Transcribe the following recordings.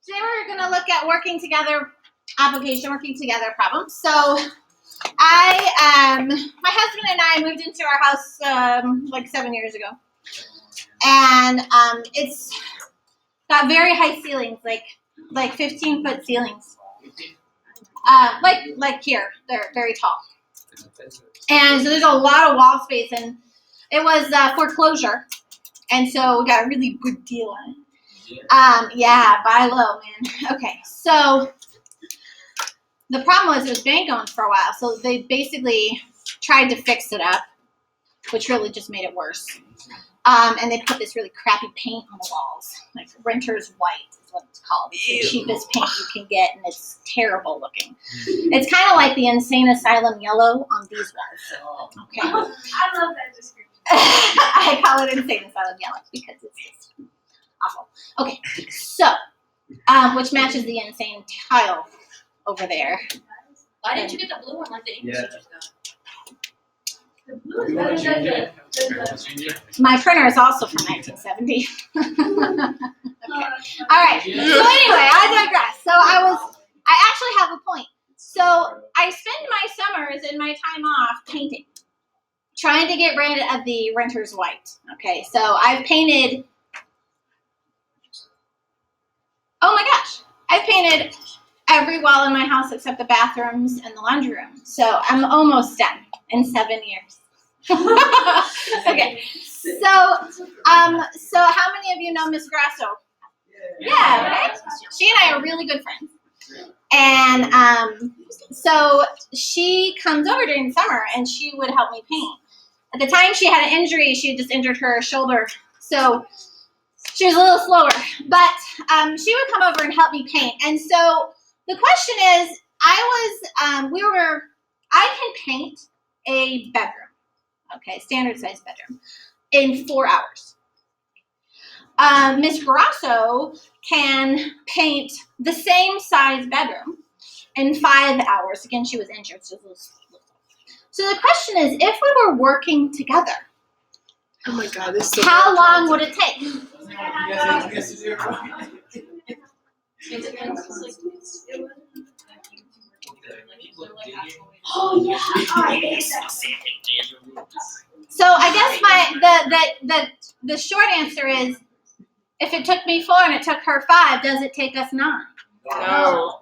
today we're going to look at working together problem. So my husband and I moved into our house like 7 years ago, and it's got very high ceilings, like 15-foot ceilings, like here. They're very tall, and so there's a lot of wall space, and it was foreclosure, and so we got a really good deal on it. Yeah, buy low, man. Okay, so the problem was it was bank owned for a while, so they basically tried to fix it up, which really just made it worse. And they put this really crappy paint on the walls, like renter's white is what it's called. It's the cheapest paint you can get, and it's terrible looking. It's kind of like the insane asylum yellow on these walls. Okay. I love that description. I call it insane asylum yellow because it's just awful. Okay, so which matches the insane tile over there. Why didn't you get the blue one like the English teachers got? The blue is better than My printer is also from 1970. Okay. All right. So anyway, I digress. So I actually have a point. So I spend my summers and my time off painting, trying to get rid of the renter's white. Okay. So I've painted. Oh my gosh! I've painted every wall in my house except the bathrooms and the laundry room. So I'm almost done in 7 years. Okay. So how many of you know Miss Grasso? Yeah, right? She and I are really good friends. And so she comes over during the summer and she would help me paint. At the time she had an injury, she had just injured her shoulder. So she was a little slower, but she would come over and help me paint. And so the question is, I can paint a bedroom, okay, standard size bedroom, in 4 hours. Miss Grasso can paint the same size bedroom in 5 hours. Again, she was injured, so the question is, if we were working together, oh my God, this is so how long would it take? Oh yeah. So I guess the short answer is, if it took me 4 and it took her 5, does it take us 9? No.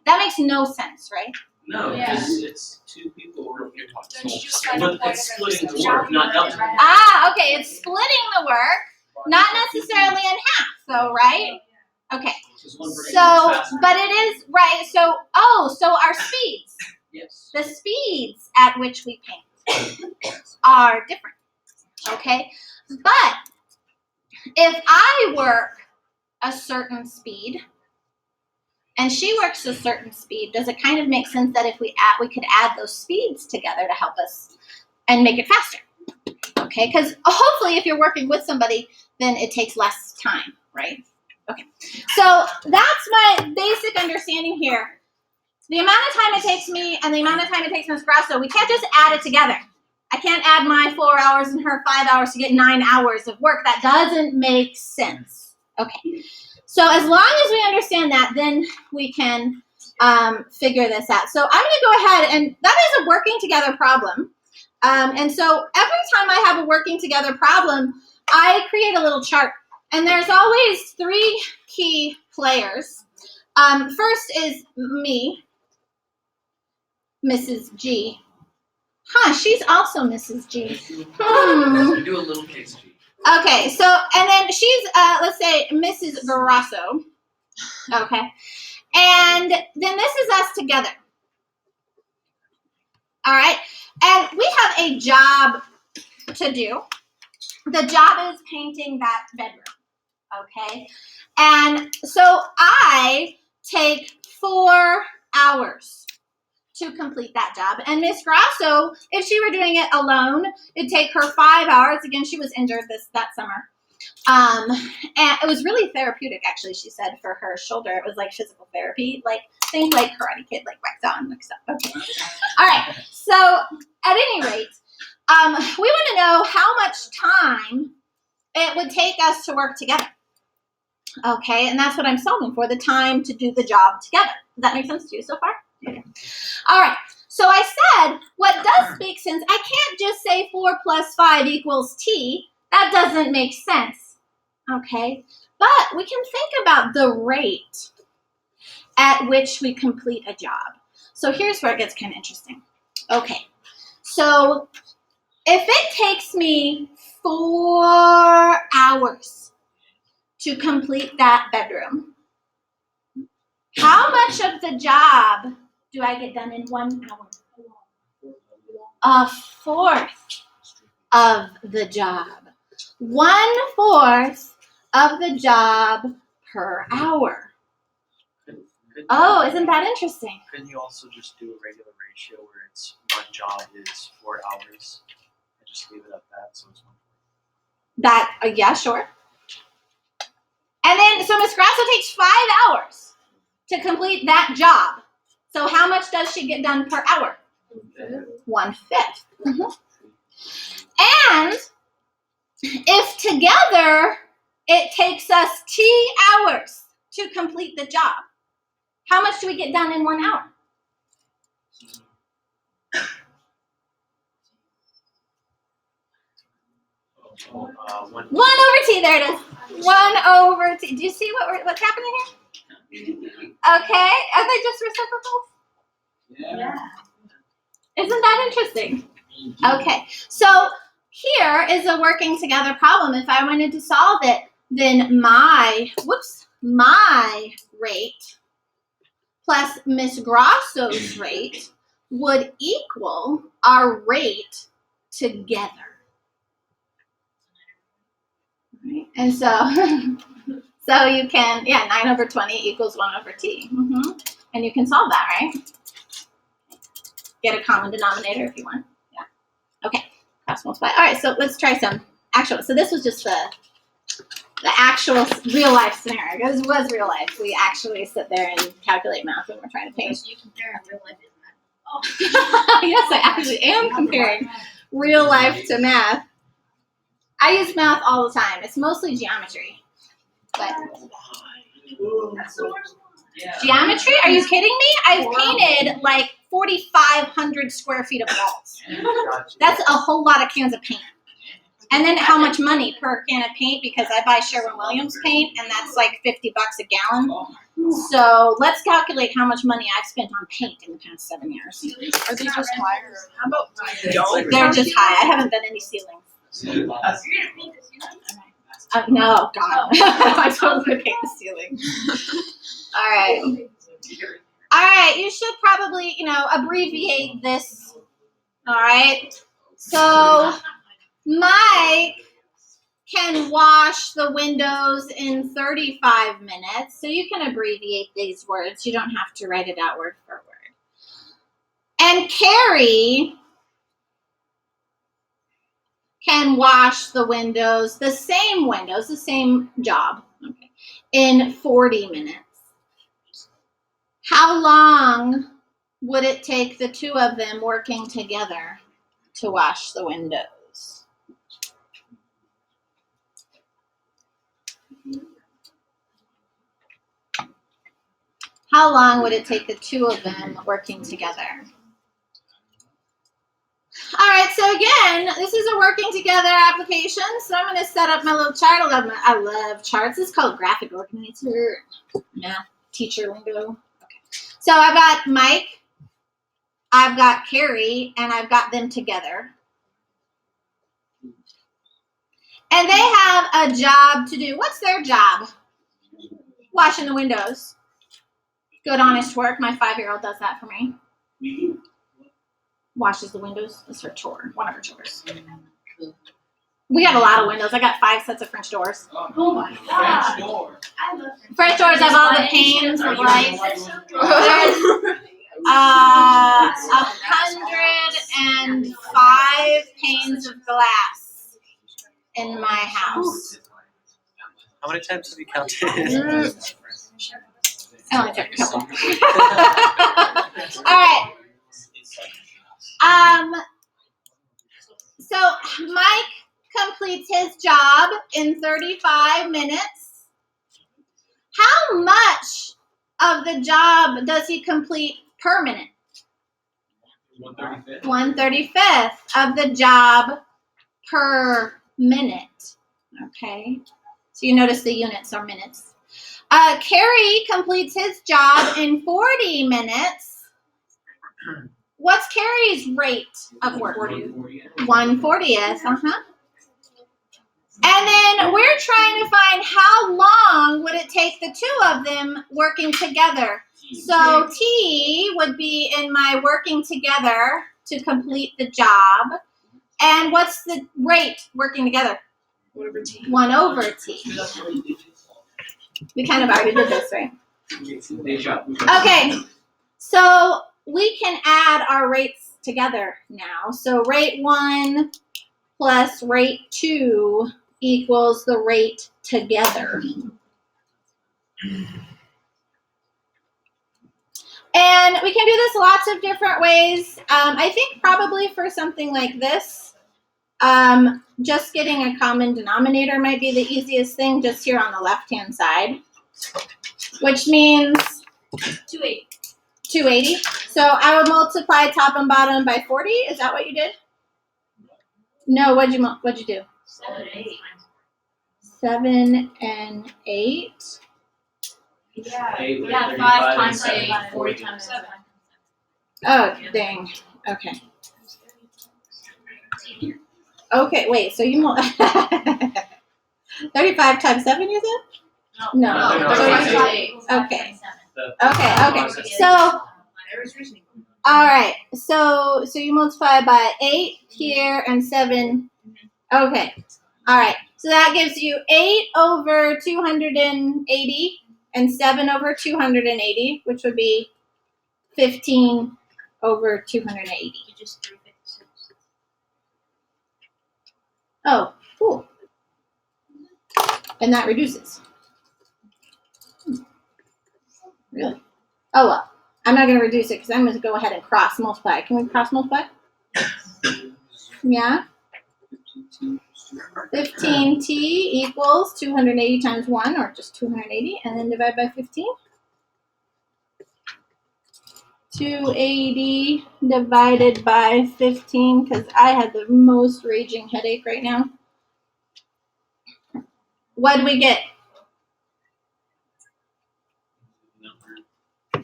That makes no sense, right? No, Yeah. because it's two people working. Don't you just find But a point it's of splitting the job work, not you helping. right Okay, it's splitting the work, not necessarily in half, though, right? Okay, Just one person so, goes faster. but it is, right, so our speeds, Yes. the speeds at which we paint are different, okay? But if I work a certain speed and she works a certain speed, does it kind of make sense that if we could add those speeds together to help us and make it faster? Okay, because hopefully if you're working with somebody, then it takes less time, right? Okay, so that's my basic understanding here. The amount of time it takes me and the amount of time it takes Ms. Grasso, we can't just add it together. I can't add my 4 hours and her 5 hours to get 9 hours of work. That doesn't make sense. Okay, so as long as we understand that, then we can figure this out. So I'm going to go ahead, and that is a working together problem. And so every time I have a working together problem, I create a little chart. And there's always 3 key players. First is me, Mrs. G. She's also Mrs. G. We do a little case G. Okay, so, and then she's, let's say, Mrs. Grasso. Okay. And then this is us together. All right. And we have a job to do. The job is painting that bedroom. Okay. And so I take 4 hours to complete that job. And Miss Grasso, if she were doing it alone, it'd take her 5 hours. Again, she was injured that summer. And it was really therapeutic, actually, she said, for her shoulder. It was like physical therapy, like think like Karate Kid, like wax on, mix up. Okay. All right. So at any rate, we want to know how much time it would take us to work together. Okay, and that's what I'm solving for, the time to do the job together. Does that make sense to you so far? Okay. All right, so I said what does make sense, I can't just say 4 plus 5 equals t. That doesn't make sense, okay? But we can think about the rate at which we complete a job. So here's where it gets kind of interesting. Okay, so if it takes me 4 hours to complete that bedroom, how much of the job do I get done in 1 hour? 1/4 of the job. 1/4 of the job per hour. Oh, isn't that interesting? Couldn't you also just do a regular ratio where it's one job is 4 hours and just leave it at that? So it's 1. That, yeah, sure. And then, so Miss Grasso takes 5 hours to complete that job. So how much does she get done per hour? 1/5. And if together it takes us t hours to complete the job, how much do we get done in 1 hour? One. 1 over t, there it is. 1 over t. Do you see what's happening here? Okay, are they just reciprocals? Yeah. Isn't that interesting? Okay, so here is a working together problem. If I wanted to solve it, then my rate plus Miss Grasso's rate would equal our rate together. Right? And so, so you can, 9 over 20 equals 1 over t. And you can solve that, right? Get a common denominator if you want. Yeah. Okay. Cross multiply. All right. So let's try some actual. So this was just the actual real life scenario. This was real life. We actually sit there and calculate math when we're trying to paint. You compare real life to math. Yes, I actually am comparing real life to math. I use math all the time. It's mostly geometry. But That's the worst one. geometry? Are you kidding me? I've painted like 4,500 square feet of walls. That's a whole lot of cans of paint. And then how much money per can of paint, because I buy Sherwin-Williams paint, and that's like $50 a gallon. So let's calculate how much money I've spent on paint in the past 7 years. Are they just higher? How about don't? They're just high. I haven't done any ceilings. You're gonna paint the ceiling? No, God. I totally would paint the ceiling. All right. All right. You should probably, abbreviate this. All right. So Mike can wash the windows in 35 minutes. So you can abbreviate these words. You don't have to write it out word for word. And Carrie can wash the windows, the same job, okay, in 40 minutes. How long would it take the two of them working together to wash the windows? How long would it take the two of them working together? All right, so again, this is a working together application. So I'm going to set up my little chart. I love charts. This is called graphic organizer, math teacher lingo. Okay. So I've got Mike, I've got Carrie, and I've got them together. And they have a job to do. What's their job? Washing the windows. Good, honest work. My 5-year-old does that for me. Washes the windows. It's her chore. One of her chores. We got a lot of windows. I got 5 sets of French doors. Oh my god. I love French doors have all the panes of like there's 105 panes of glass in my house. How many times have you counted? I only took a couple. All right. So Mike completes his job in 35 minutes. the job does he complete per minute? 135th. 1/35 of the job per minute. Okay. So you notice the units are minutes. Carrie completes his job in 40 minutes. What's Carrie's rate of work? 1/40th. And then we're trying to find how long would it take the two of them working together. So T would be in my working together to complete the job. And what's the rate working together? 1/T. We kind of already did this, right? Okay, so we can add our rates together now. So rate 1 plus rate 2 equals the rate together. And we can do this lots of different ways. I think probably for something like this, just getting a common denominator might be the easiest thing just here on the left-hand side, which means 280. 280. So I would multiply top and bottom by 40. Is that what you did? No, what'd you do? 7 and 8. 7 and 8. Yeah, 5 times 8, 40 times 7. Oh, dang. Okay. Okay, wait, so you 35 times 7, you said? No. No, 35. Okay. Okay. So, all right. So you multiply by 8 here and 7. Okay. All right. So that gives you 8 over 280 and 7 over 280, which would be 15 over 280. Oh, cool. And that reduces. Really? Oh, well. I'm not going to reduce it because I'm going to go ahead and cross multiply. Can we cross multiply? Yeah. 15t equals 280 times 1, or just 280, and then divide by 15. 280 divided by 15, because I had the most raging headache right now. What do we get?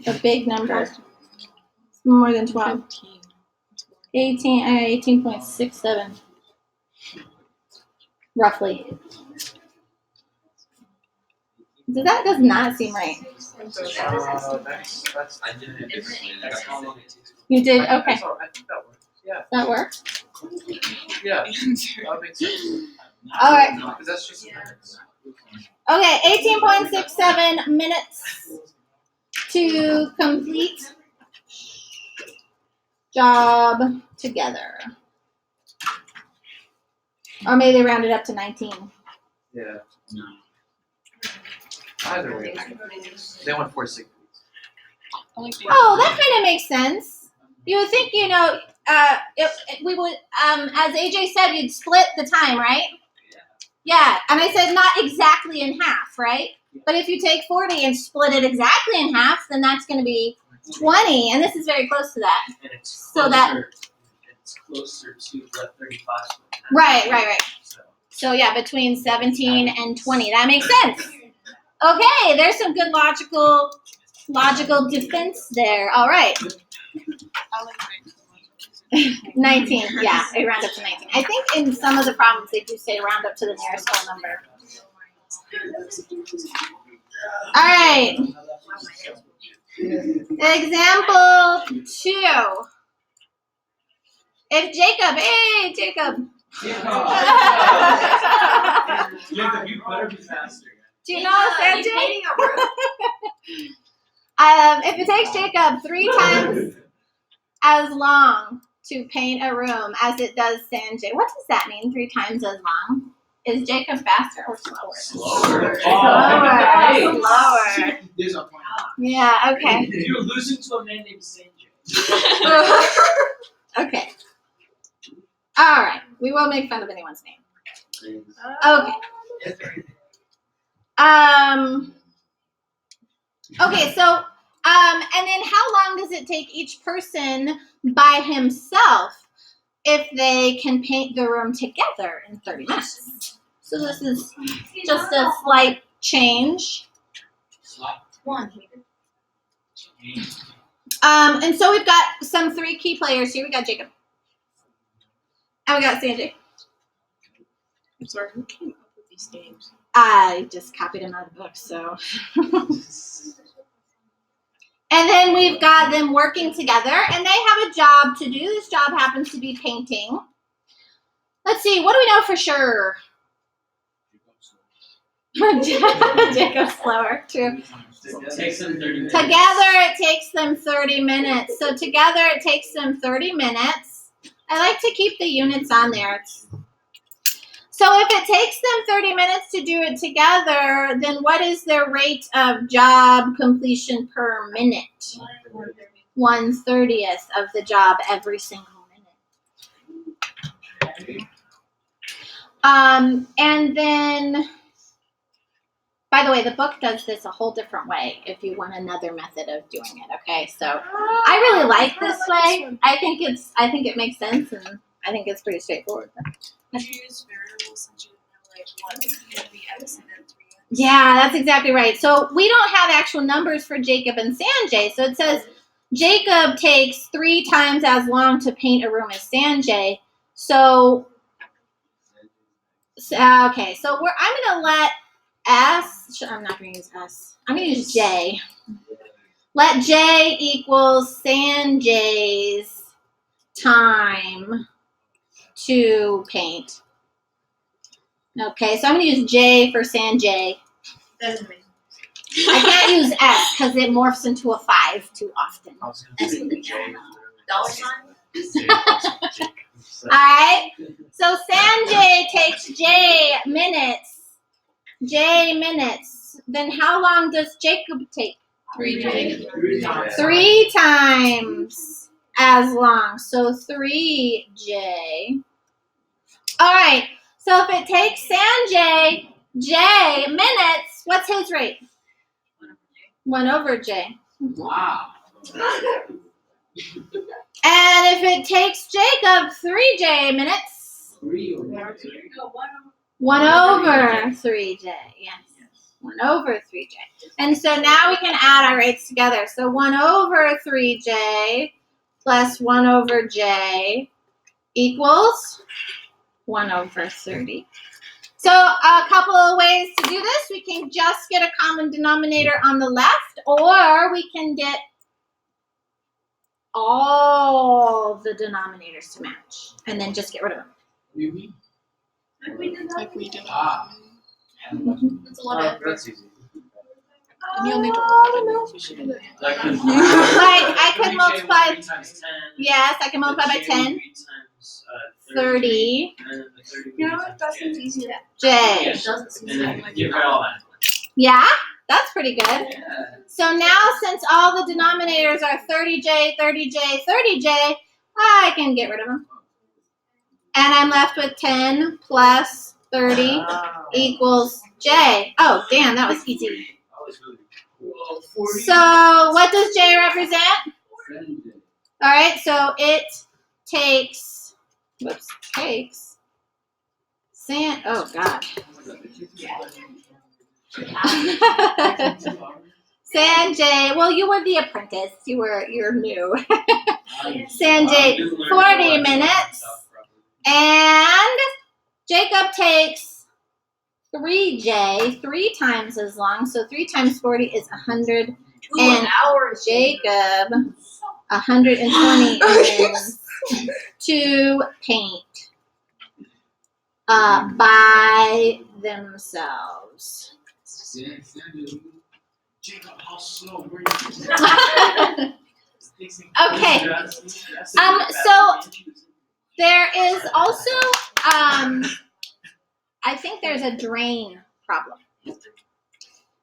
A big number. More than 12. 18.67. Roughly. That does not seem right. I did it. That's how long it takes. You did? I Okay. think that works. Yeah. That works? Yeah. That makes sense. All right. Because that's just minutes. Okay, 18.67 minutes to complete job together. Or maybe they round it up to 19. Yeah. Either way. They went 4 6 weeks. Oh, that kind of makes sense. You would think, we would, as AJ said, you'd split the time, right? Yeah, and I said not exactly in half, right? But if you take 40 and split it exactly in half, then that's going to be 20, and this is very close to that. And it's So it's closer to what 35. Right. So yeah, between 17 and 20. That makes sense. Okay, there's some good logical defense there. All right. 19, yeah, I round up to 19. I think in some of the problems they do say round up to the nearest whole number. All right. Example 2. If Jacob, hey Jacob. Jacob, you better be faster. Do you know Sanjay? If it takes Jacob 3 times as long to paint a room as it does Sanjay, what does that mean? 3 times as long? Is Jacob faster or slower? Slower. Slower. There's a point. Yeah. Okay. You're losing to a man named Sanjay. Okay. All right. We won't make fun of anyone's name. Okay. Okay. So And then how long does it take each person by himself if they can paint the room together in 30 minutes? So this is just a slight change. And so we've got some 3 key players here. We got Jacob. And we got Sanjay. I'm sorry, who came up with these names? I just copied them out of the book, so. And then we've got them working together, and they have a job to do. This job happens to be painting. Let's see, what do we know for sure? Jacob's slower, true. Takes them 30 minutes. Together, it takes them 30 minutes. So together, it takes them 30 minutes. I like to keep the units on there. So if it takes them 30 minutes to do it together, then what is their rate of job completion per minute? 1/30th of the job every single minute. And then, by the way, the book does this a whole different way if you want another method of doing it, okay? So I really like this way. I think it makes sense, and I think it's pretty straightforward. Did you use variables since you didn't know like one would be X and then 3X? Yeah, that's exactly right. So we don't have actual numbers for Jacob and Sanjay. So it says Jacob takes 3 times as long to paint a room as Sanjay. So okay, so I'm gonna let I'm not gonna use S. I'm gonna use J. Let J equals Sanjay's time to paint. Okay, so I'm going to use J for Sanjay. Doesn't make I can't use S because it morphs into a 5 too often. I was gonna say J. dollar sign. All right, so Sanjay takes J minutes. Then how long does Jacob take? 3J. 3 times as long. So 3J. All right. So if it takes Sanjay J minutes, what's his rate? 1/J. Wow. And if it takes Jacob 3J minutes, 1/3J. Yes. 1/3J. And so now we can add our rates together. So 1/3J plus 1/J equals 1/30. So a couple of ways to do this. We can just get a common denominator on the left, or we can get all the denominators to match and then just get rid of them. Like we did that. Like we did. That's a lot of effort. That's easy. And you'll need to Oh, roll it. That could Like I could multiply. 3 times 10. Yes, I can multiply by 10. 3 times 30 And then the 30 You know times what? That J. seems easier. J. It doesn't seem And then like get rid of all that. Yeah, that's pretty good. Yeah. So now since all the denominators are 30J, 30J, 30J, I can get rid of them. And I'm left with 10 plus 30 equals J. Oh, damn, that was easy. That was really cool. So what does J represent? All right, so it takes, oh, God. Sanjay, well, you were the apprentice. You're new. Sanjay, 40 minutes. And Jacob takes 3J, 3 times as long. So 3 times 40 is 100. And hours. Jacob, 120 minutes to paint by themselves. Okay. So there is also, I think there's a drain problem.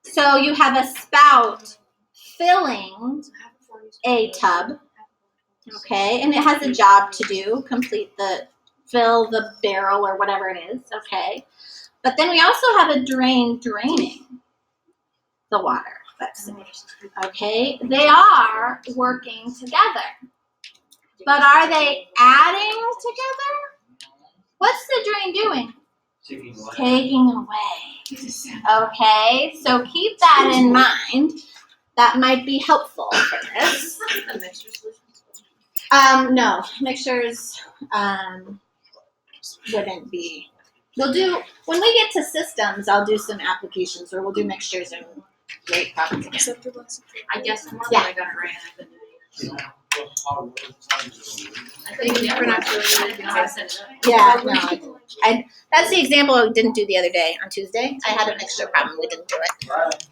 So you have a spout filling a tub, okay, and it has a job to do, fill the barrel or whatever it is, okay. But then we also have a drain draining the water, let's see. Okay, they are working together. But are they adding together? What's the drain doing? Taking away. Okay, so keep that in mind. That might be helpful for this. The mixture solution. No, mixtures wouldn't be. We'll do when we get to systems. I'll do some applications, or we'll do mixtures and rate problems again. Acceptable. I guess one Yeah. that I got it right. I think we're not really good how to set it up. Yeah, no, that's the example I didn't do the other day on Tuesday. I had a mixture problem. We didn't do it.